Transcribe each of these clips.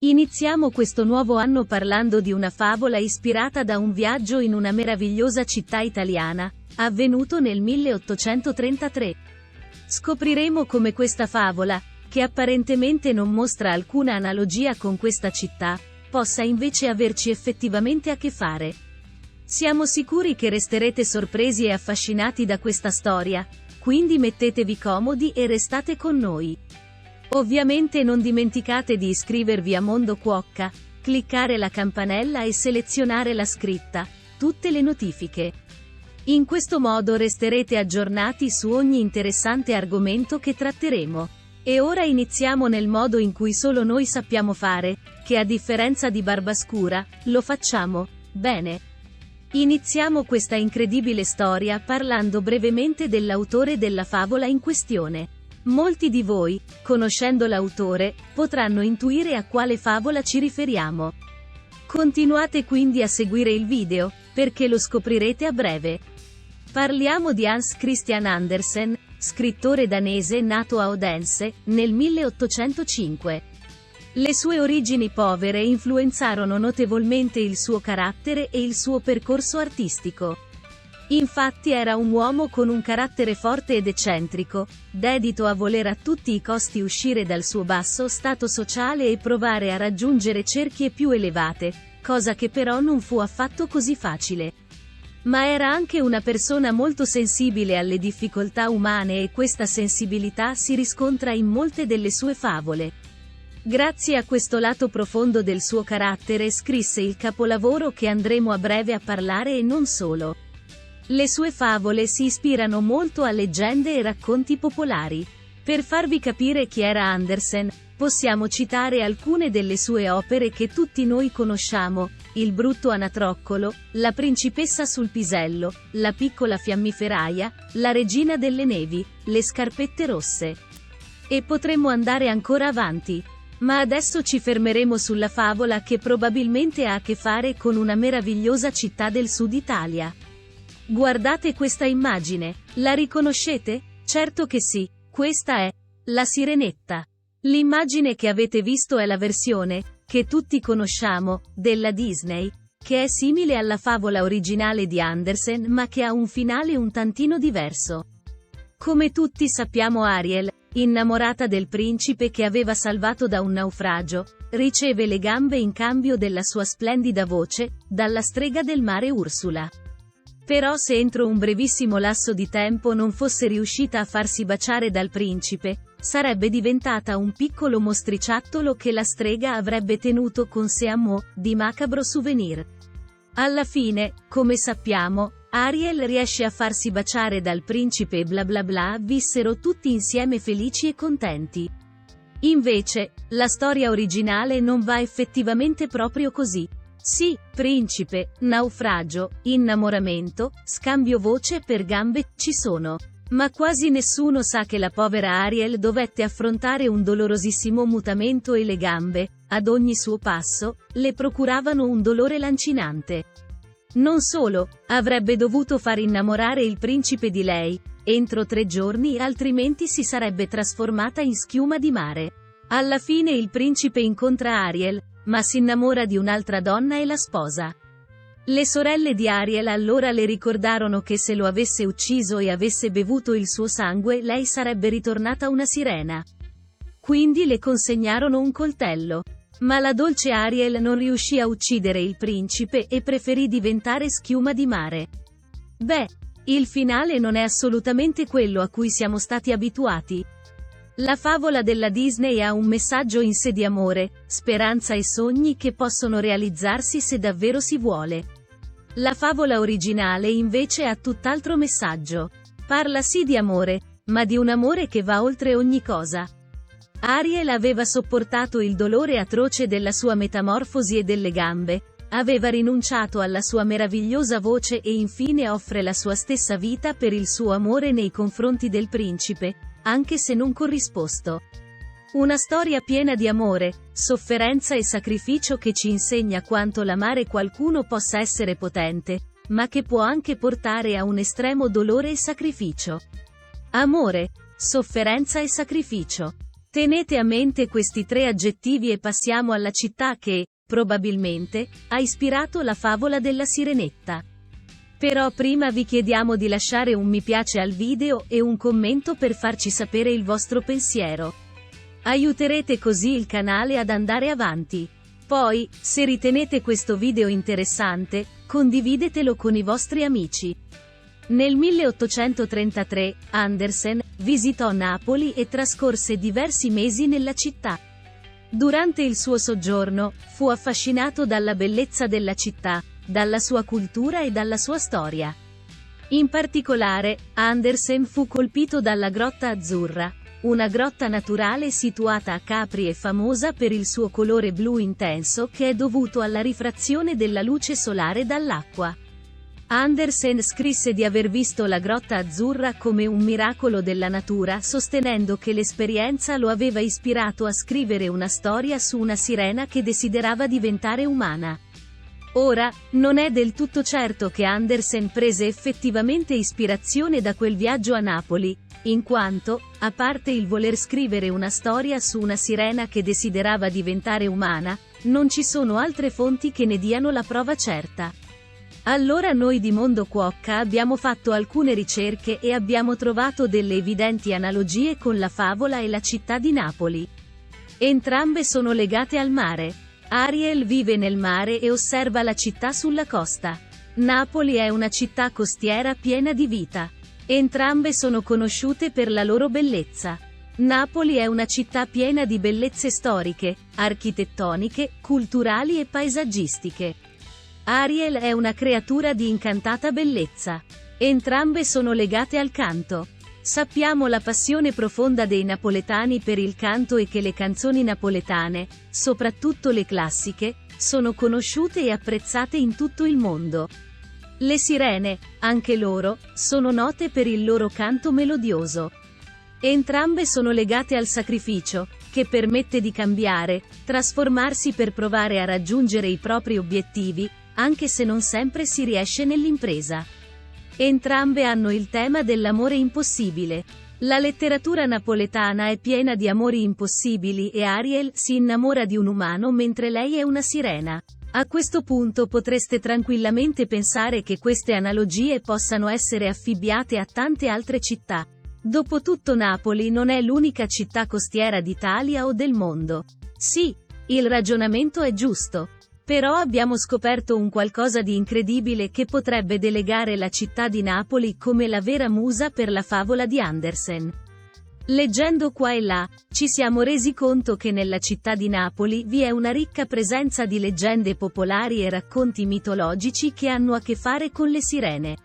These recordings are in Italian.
Iniziamo questo nuovo anno parlando di una favola ispirata da un viaggio in una meravigliosa città italiana, avvenuto nel 1833. Scopriremo come questa favola, che apparentemente non mostra alcuna analogia con questa città, possa invece averci effettivamente a che fare. Siamo sicuri che resterete sorpresi e affascinati da questa storia, quindi mettetevi comodi e restate con noi. Ovviamente non dimenticate di iscrivervi a Mondo Cuocca, cliccare la campanella e selezionare la scritta, tutte le notifiche. In questo modo resterete aggiornati su ogni interessante argomento che tratteremo. E ora iniziamo nel modo in cui solo noi sappiamo fare, che a differenza di Barbascura, lo facciamo bene. Iniziamo questa incredibile storia parlando brevemente dell'autore della favola in questione. Molti di voi, conoscendo l'autore, potranno intuire a quale favola ci riferiamo. Continuate quindi a seguire il video, perché lo scoprirete a breve. Parliamo di Hans Christian Andersen, scrittore danese nato a Odense, nel 1805. Le sue origini povere influenzarono notevolmente il suo carattere e il suo percorso artistico. Infatti era un uomo con un carattere forte ed eccentrico, dedito a voler a tutti i costi uscire dal suo basso stato sociale e provare a raggiungere cerchie più elevate, cosa che però non fu affatto così facile. Ma era anche una persona molto sensibile alle difficoltà umane e questa sensibilità si riscontra in molte delle sue favole. Grazie a questo lato profondo del suo carattere scrisse il capolavoro che andremo a breve a parlare e non solo. Le sue favole si ispirano molto a leggende e racconti popolari. Per farvi capire chi era Andersen, possiamo citare alcune delle sue opere che tutti noi conosciamo: Il brutto anatroccolo, La principessa sul pisello, La piccola fiammiferaia, La regina delle nevi, Le scarpette rosse. E potremmo andare ancora avanti. Ma adesso ci fermeremo sulla favola che probabilmente ha a che fare con una meravigliosa città del sud Italia. Guardate questa immagine, la riconoscete? Certo che sì, questa è La Sirenetta. L'immagine che avete visto è la versione, che tutti conosciamo, della Disney, che è simile alla favola originale di Andersen ma che ha un finale un tantino diverso. Come tutti sappiamo, Ariel, innamorata del principe che aveva salvato da un naufragio, riceve le gambe in cambio della sua splendida voce, dalla strega del mare Ursula. Però se entro un brevissimo lasso di tempo non fosse riuscita a farsi baciare dal principe, sarebbe diventata un piccolo mostriciattolo che la strega avrebbe tenuto con sé a mo' di macabro souvenir. Alla fine, come sappiamo, Ariel riesce a farsi baciare dal principe e bla bla bla, vissero tutti insieme felici e contenti. Invece, la storia originale non va effettivamente proprio così. Sì, principe, naufragio, innamoramento, scambio voce per gambe, ci sono. Ma quasi nessuno sa che la povera Ariel dovette affrontare un dolorosissimo mutamento e le gambe, ad ogni suo passo, le procuravano un dolore lancinante. Non solo, avrebbe dovuto far innamorare il principe di lei, entro 3 giorni, altrimenti si sarebbe trasformata in schiuma di mare. Alla fine il principe incontra Ariel, ma si innamora di un'altra donna e la sposa. Le sorelle di Ariel allora le ricordarono che se lo avesse ucciso e avesse bevuto il suo sangue lei sarebbe ritornata una sirena. Quindi le consegnarono un coltello. Ma la dolce Ariel non riuscì a uccidere il principe e preferì diventare schiuma di mare. Beh, il finale non è assolutamente quello a cui siamo stati abituati. La favola della Disney ha un messaggio in sé di amore, speranza e sogni che possono realizzarsi se davvero si vuole. La favola originale invece ha tutt'altro messaggio. Parla sì di amore, ma di un amore che va oltre ogni cosa. Ariel aveva sopportato il dolore atroce della sua metamorfosi e delle gambe, aveva rinunciato alla sua meravigliosa voce e infine offre la sua stessa vita per il suo amore nei confronti del principe, anche se non corrisposto. Una storia piena di amore, sofferenza e sacrificio che ci insegna quanto l'amare qualcuno possa essere potente, ma che può anche portare a un estremo dolore e sacrificio. Amore, sofferenza e sacrificio. Tenete a mente questi 3 aggettivi e passiamo alla città che, probabilmente, ha ispirato la favola della Sirenetta. Però prima vi chiediamo di lasciare un mi piace al video e un commento per farci sapere il vostro pensiero. Aiuterete così il canale ad andare avanti. Poi, se ritenete questo video interessante, condividetelo con i vostri amici. Nel 1833, Andersen visitò Napoli e trascorse diversi mesi nella città. Durante il suo soggiorno, fu affascinato dalla bellezza della città, dalla sua cultura e dalla sua storia. In particolare, Andersen fu colpito dalla Grotta Azzurra, una grotta naturale situata a Capri e famosa per il suo colore blu intenso che è dovuto alla rifrazione della luce solare dall'acqua. Andersen scrisse di aver visto la Grotta Azzurra come un miracolo della natura, sostenendo che l'esperienza lo aveva ispirato a scrivere una storia su una sirena che desiderava diventare umana. Ora, non è del tutto certo che Andersen prese effettivamente ispirazione da quel viaggio a Napoli, in quanto, a parte il voler scrivere una storia su una sirena che desiderava diventare umana, non ci sono altre fonti che ne diano la prova certa. Allora noi di Mondo Cuocca abbiamo fatto alcune ricerche e abbiamo trovato delle evidenti analogie con la favola e la città di Napoli. Entrambe sono legate al mare. Ariel vive nel mare e osserva la città sulla costa. Napoli è una città costiera piena di vita. Entrambe sono conosciute per la loro bellezza. Napoli è una città piena di bellezze storiche, architettoniche, culturali e paesaggistiche. Ariel è una creatura di incantata bellezza. Entrambe sono legate al canto. Sappiamo la passione profonda dei napoletani per il canto e che le canzoni napoletane, soprattutto le classiche, sono conosciute e apprezzate in tutto il mondo. Le sirene, anche loro, sono note per il loro canto melodioso. Entrambe sono legate al sacrificio, che permette di cambiare, trasformarsi per provare a raggiungere i propri obiettivi, anche se non sempre si riesce nell'impresa. Entrambe hanno il tema dell'amore impossibile. La letteratura napoletana è piena di amori impossibili e Ariel si innamora di un umano mentre lei è una sirena. A questo punto potreste tranquillamente pensare che queste analogie possano essere affibbiate a tante altre città. Dopotutto Napoli non è l'unica città costiera d'Italia o del mondo. Sì, il ragionamento è giusto. Però abbiamo scoperto un qualcosa di incredibile che potrebbe delegare la città di Napoli come la vera musa per la favola di Andersen. Leggendo qua e là, ci siamo resi conto che nella città di Napoli vi è una ricca presenza di leggende popolari e racconti mitologici che hanno a che fare con le sirene.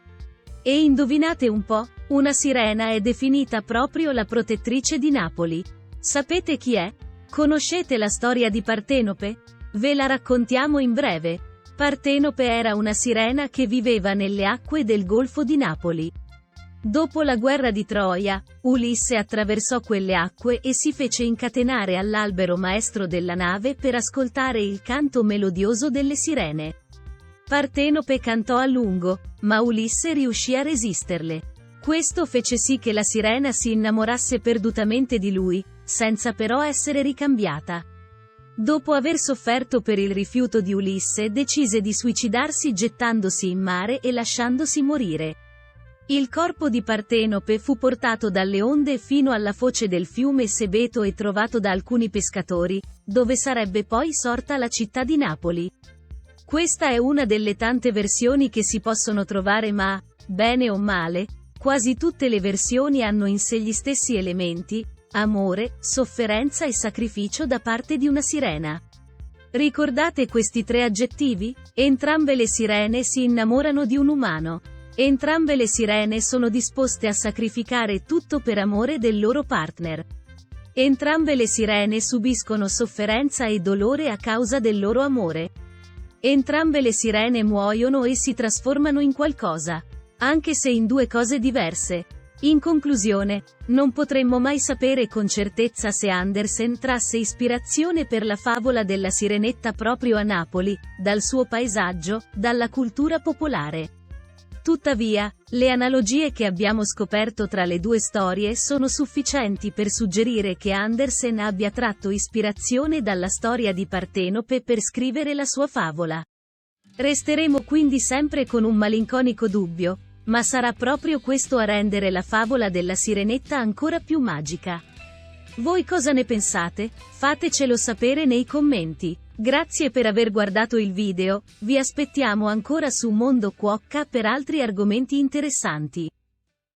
E indovinate un po', una sirena è definita proprio la protettrice di Napoli. Sapete chi è? Conoscete la storia di Partenope? Ve la raccontiamo in breve. Partenope era una sirena che viveva nelle acque del Golfo di Napoli. Dopo la guerra di Troia, Ulisse attraversò quelle acque e si fece incatenare all'albero maestro della nave per ascoltare il canto melodioso delle sirene. Partenope cantò a lungo, ma Ulisse riuscì a resisterle. Questo fece sì che la sirena si innamorasse perdutamente di lui, senza però essere ricambiata. Dopo aver sofferto per il rifiuto di Ulisse, decise di suicidarsi gettandosi in mare e lasciandosi morire. Il corpo di Partenope fu portato dalle onde fino alla foce del fiume Sebeto e trovato da alcuni pescatori, dove sarebbe poi sorta la città di Napoli. Questa è una delle tante versioni che si possono trovare ma, bene o male, quasi tutte le versioni hanno in sé gli stessi elementi: amore, sofferenza e sacrificio da parte di una sirena. Ricordate questi 3 aggettivi? Entrambe le sirene si innamorano di un umano. Entrambe le sirene sono disposte a sacrificare tutto per amore del loro partner. Entrambe le sirene subiscono sofferenza e dolore a causa del loro amore. Entrambe le sirene muoiono e si trasformano in qualcosa, anche se in 2 cose diverse. In conclusione, non potremmo mai sapere con certezza se Andersen trasse ispirazione per la favola della Sirenetta proprio a Napoli, dal suo paesaggio, dalla cultura popolare. Tuttavia, le analogie che abbiamo scoperto tra le due storie sono sufficienti per suggerire che Andersen abbia tratto ispirazione dalla storia di Partenope per scrivere la sua favola. Resteremo quindi sempre con un malinconico dubbio, ma sarà proprio questo a rendere la favola della Sirenetta ancora più magica. Voi cosa ne pensate? Fatecelo sapere nei commenti. Grazie per aver guardato il video, vi aspettiamo ancora su Mondo Cuocca per altri argomenti interessanti.